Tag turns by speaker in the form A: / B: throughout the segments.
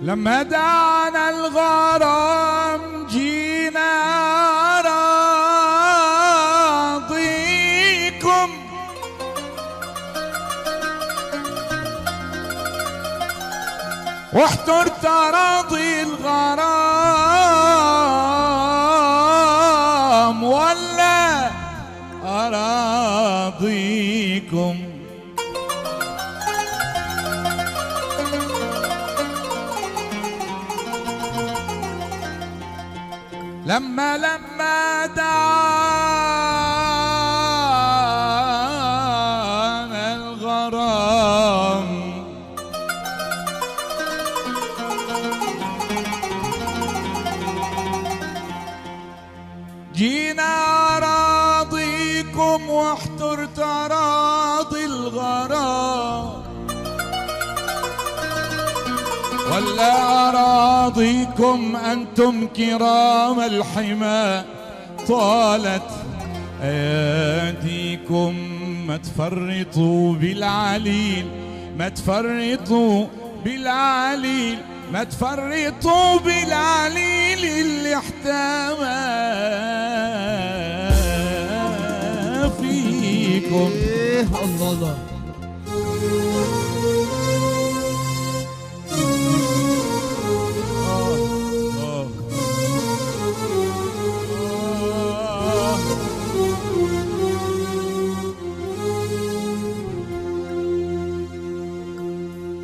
A: لما دعانا الغرام جينا راضيكم، واحترت راضي الغرام ولا أراضيكم. لما دعانا الغرام جينا راضيكم، واحترت راضي الغرام ولا أراضيكم. أنتم كرام الحمى طالت أياديكم، ما تفرطوا بالعليل، ما تفرطوا بالعليل، ما تفرطوا بالعليل اللي احتمى فيكم.
B: الله الله.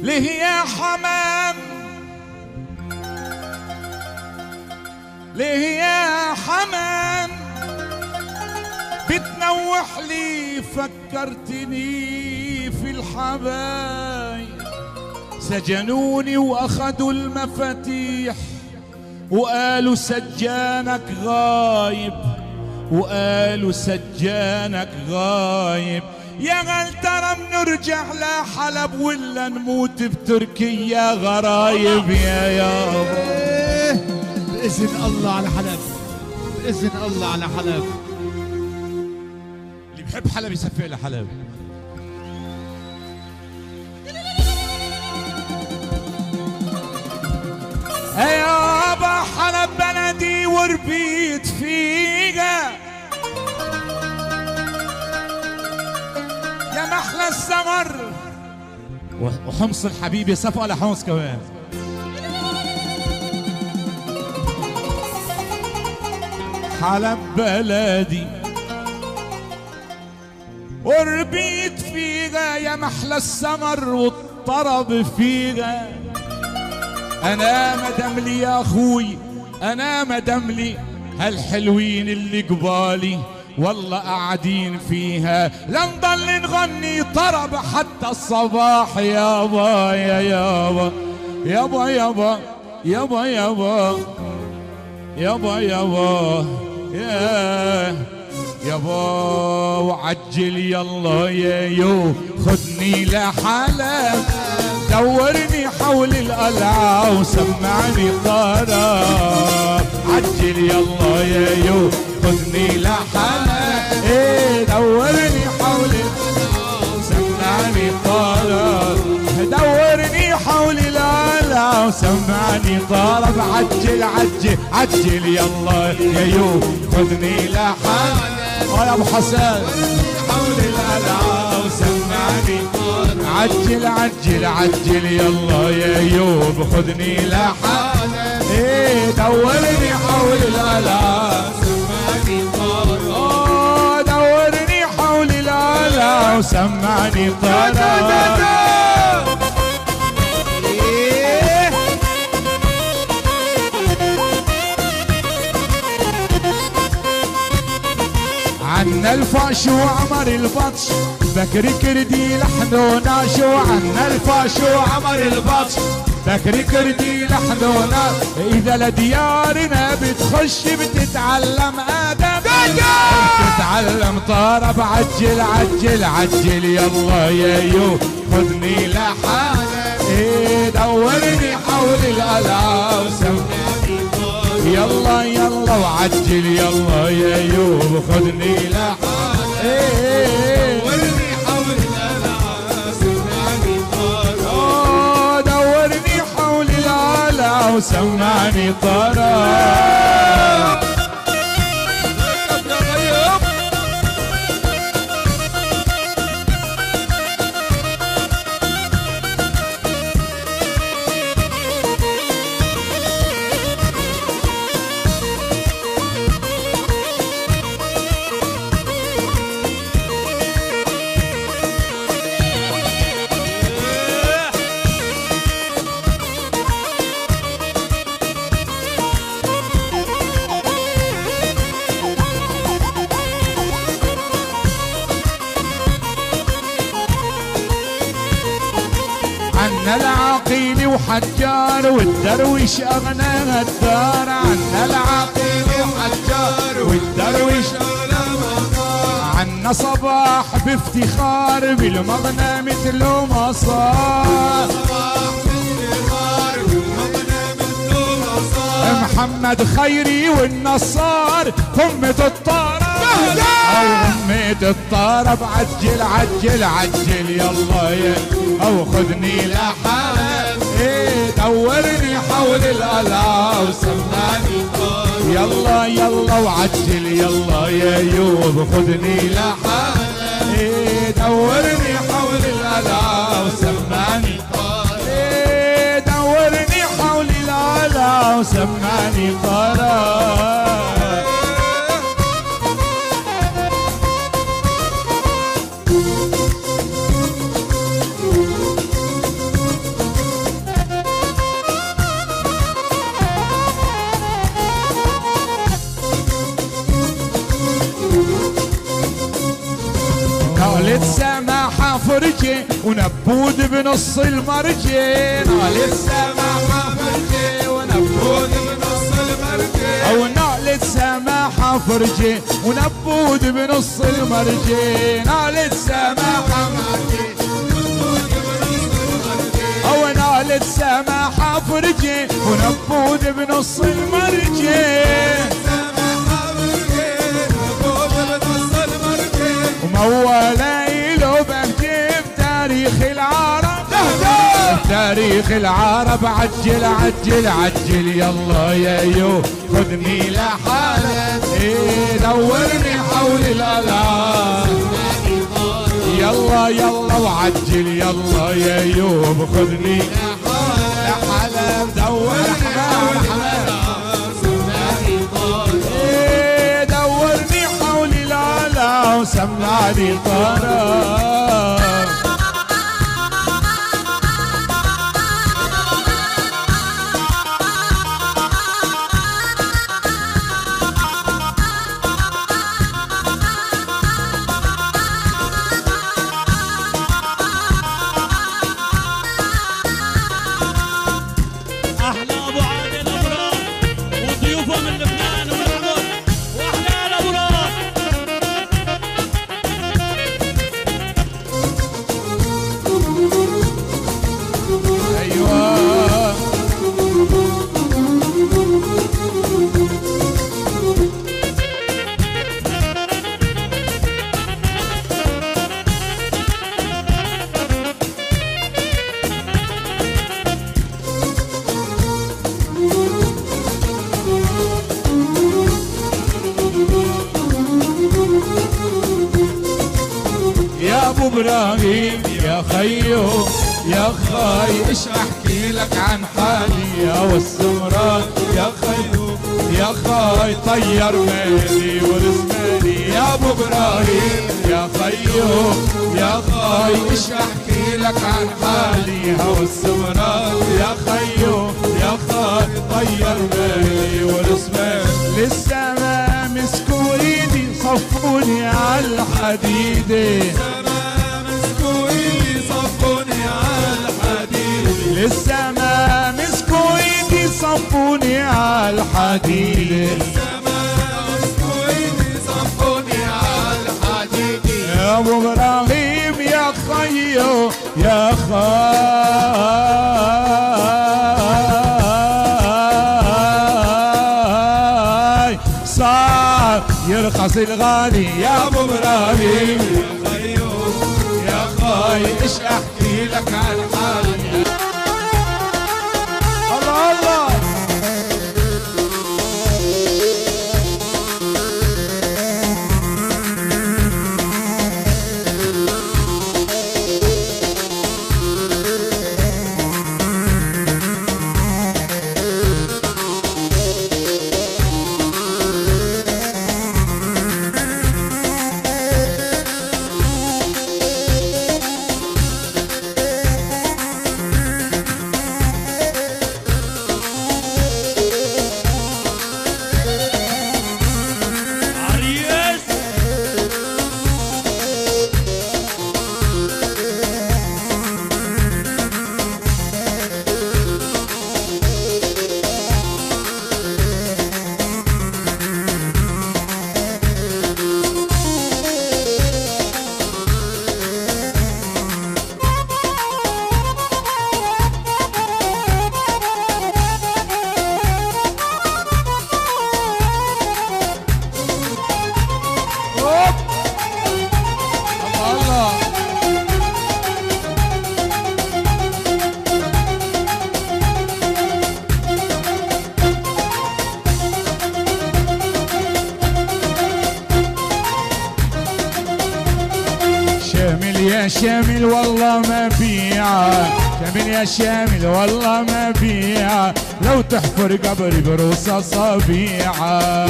A: ليه يا حمام، ليه يا حمام بتنوح لي؟ فكرتني في الحبايب، سجنوني واخدوا المفاتيح وقالوا سجانك غايب، وقالوا سجانك غايب. يا غل ترى بنرجع لحلب ولا نموت بتركيا غرايب يا يابا.
B: بإذن الله على حلب، بإذن الله على حلب.
A: اللي بحب حلب يسفق لحلب. يابا حلب بلدي وربيت فيها، يا محلى السمر وحمص الحبيب يصفوا على حمص كمان. حلب بلدي وربيت فيها، يا محلى السمر والطرب فيها. انا مدملي يا اخوي، انا مدملي هالحلوين اللي قبالي والله قاعدين فيها. لنضل نغني طرب حتى الصباح يابا يا يابا يابا يابا يابا يابا يابا يابا يا يابا. وعجل يلا يا يو خدني لحلب، دورني حول القلعة وسمعني طرب. عجل يلا يا يو خدني لحلب، ايه دورني حول القلعة وسمعني طرب. دورني حول القلعة وسمعني طرب. عجل عجل عجل يلا يا يو خدني لحلب. يا ابو حسن حول القلعة وسمعني طرب. عجل عجل عجل يلا يا يوب خذني لحالك، ايه دورني حول القلعة وسمعني طرب. دورني حول القلعة وسمعني طرب. عنا الفاش وعمر البطش بكري كردي لحن ناشو. عنا الفاش وعمر البطش بكري كردي لحن وناش. اذا لديارنا بتخش بتتعلم ادب، بتتعلم طرب. عجل عجل عجل يلا يا يو خذني لحالك، ايه دورني حول القلعة وسمعني طرب. يلا يلا وعجل يلا يا يوب خذني لحالك، ايه دورني حول القلعة سمعني طرب. دورني حول القلعة وسماني طرب. عنا العقيل وحجار والدرويش أغنى الدار. عنا العقيل وحجار والدرويش أغنى الدار. عنا صباح بافتخار بالمغنى مثله ما صار. محمد خيري والنصار همة الطرب او همة الطرب. عجل عجل عجل يلا يا او خذني لحالك. ايه دورني حول القلعة وسمعني طرب. يلا يلا وعجل يلا يا يوب خذني لحالك. ايه دورني حول القلعة وسمعني طرب. ايه دورني حول القلعة وسمعني طرب. نالت سماحة فرجي ونبود بنص المرجي. نالت سماحة فرجي ونبود بنص المرجي. او نالت سماحة فرجي ونبود بنص المرجي. نالت سماحة فرجي او نالت سماحة فرجي ونبود بنص المرجي. وموالي له بهجي بتاريخ العرب. تاريخ العرب. عجل عجل عجل يلا يا يو خذني لحالك. ايه دورني حول القلعة. يلا يلا وعجل يلا يا يوب خذني لحالك. دورني حول القلعة. ايه دورني حول القلعة وسمعني طرب. يا ابو ابراهيم يا خيو يا خاي ايش احكي لك عن حالي. يا والسمران يا خيو يا خاي طير مالي ورزمالي. يا ابو ابراهيم يا خيو يا خاي ايش احكي لك عن حالي. يا والسمران يا خيو يا خاي طير مالي ورزمالي. لسه ما مسكوا ايدي صفوني على الحديده. لسه ما مسكوا ايدي صفوني على الحديد. يا ابو ابراهيم يا خيو يا خاي صار يرخص الغالي. يا ابو ابراهيم يا خيو يا خاي ايش احكي لك عن حالي. الله الله شامل والله ما بيعه، شامل يا شامل والله ما بيعه، لو تحفر قبري بروس اصابيعه.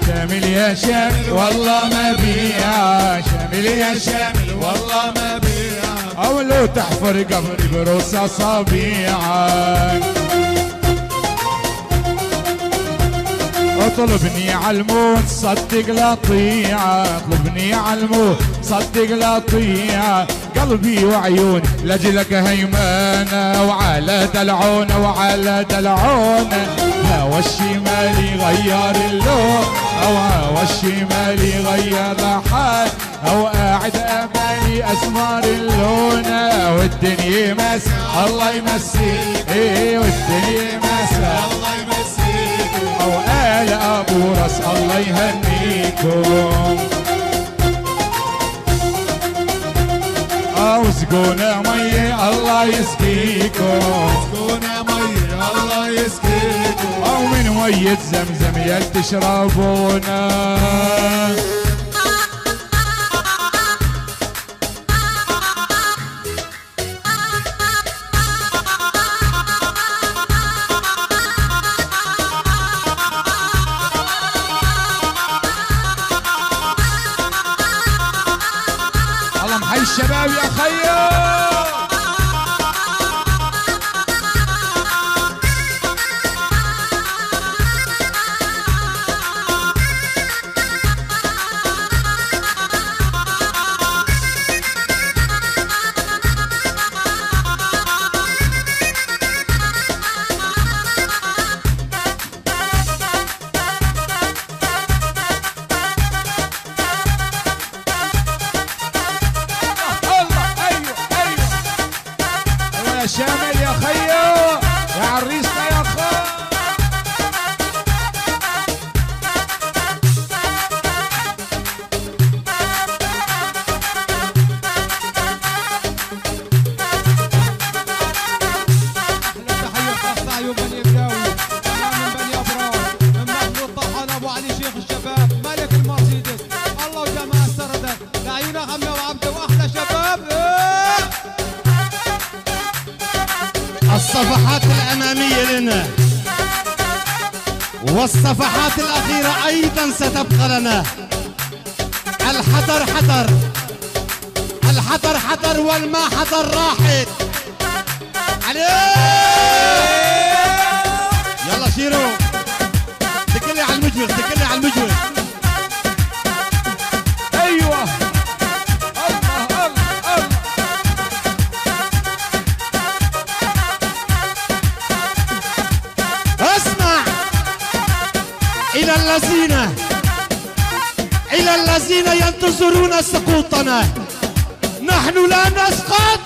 A: شامل يا شامل والله ما بيعه، شامل يا شامل والله ما بيعه، او لو تحفر قبري بروس اصابيعه. اطلبني عالموت صدق لا طيعه، اطلبني عالموت صدق لا طيعه، قلبي وعيوني لاجلك هيمانه، وعلى دلعونه وعلى دلعونه، هوا الشمالي غير اللون، او هوا الشمالي غير الحال، او قاعد امالي اسمار اللونه، والدنيا مسا الله يمسيك، ايه والدنيا مسا الله يمسيك، او آل ابو راس الله يهنيكم. او سقونا مي الله يسقيكم، سقونا مي الله يسقيكم، او من مية زمزم يل تشربونا. الله محي الشباب يا خيو. يا شامل يا خيو يا عريسنا يا خو.
C: تحية خاصة عيون بني بلاوي، سلام من بني ابرار، من محمود طحان ابو علي شيخ الشباب، ملك المرسيدس، الله وجماعة سردك، لعيون عمي وعبده واحلى شباب.
D: الصفحات الأمامية لنا والصفحات الأخيرة أيضا ستبقى لنا. الحذر حذر، الحذر حذر، والما حذر راحت عليه. يلا شيرو دكلي على المجوز، دكلي على المجوز.
A: ايوه الله الله الله.
D: اسمع إلى الذين ينتظرون سقوطنا، نحن لا نسقط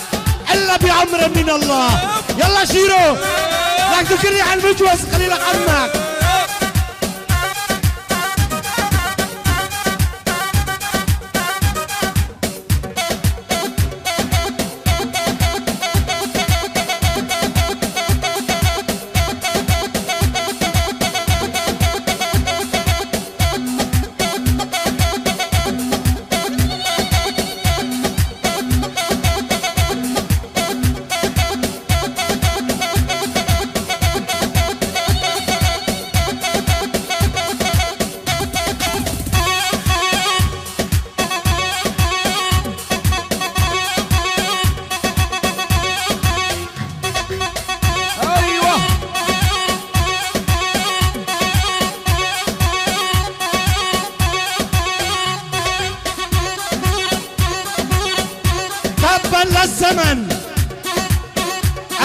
D: إلا بأمر من الله. يلا شيرو بدك تكري على المجوز خلي لك عمك. الزمن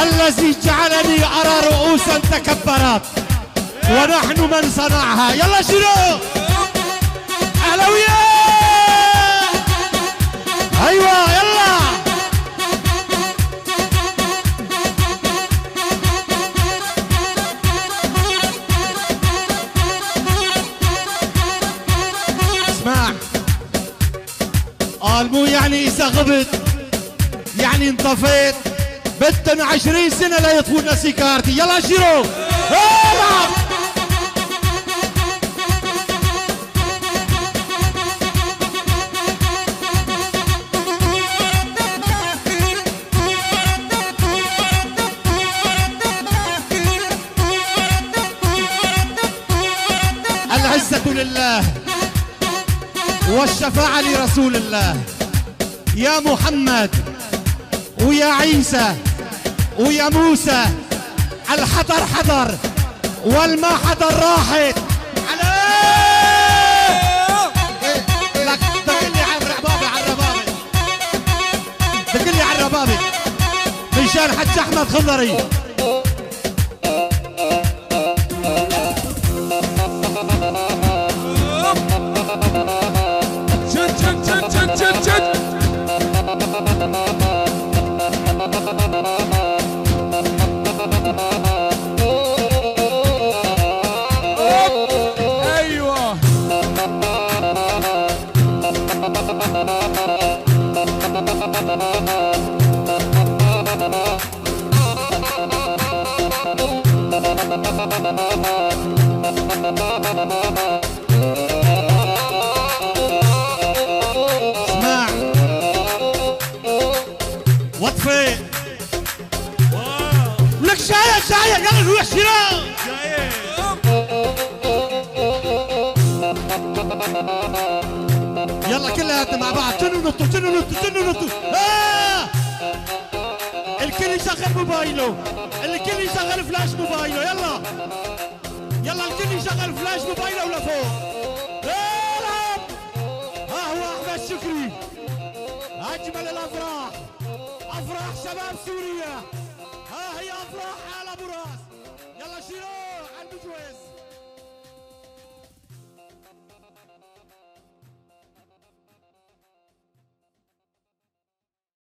D: الذي جعلني أرى رؤوسا تكبرت ونحن من صنعها. يلا شنو أهلاوية. أيوة يلا اسمع، قال مو يعني إذا غبت يعني انطفيت، بدنا 20 سنة لا يطفونا سيكارتي. يلا شيرو الله والشفاعة لرسول الله. يا محمد ويا عيسى ويا موسى، الحضر حضر والما حضر راحت. لك دقلي على الربابة، على الربابة دقلي على الربابة مشان حج احمد خضري.
A: شد شد شد شد شد شد. ايوه
D: اسمع وطفي لك شاية شاية، يلا نروح شراء. يلا كلياتنا مع بعض، تنو نطوا تنو نطوا تنو نطوا. الكل يشغل موبايله، الكل يشغل فلاش موبايله. يلا يلا الكل يشغل فلاش موبايله ولفوق. العب. ها هو احمد شكري، اجمل الافراح افراح شباب سوريا.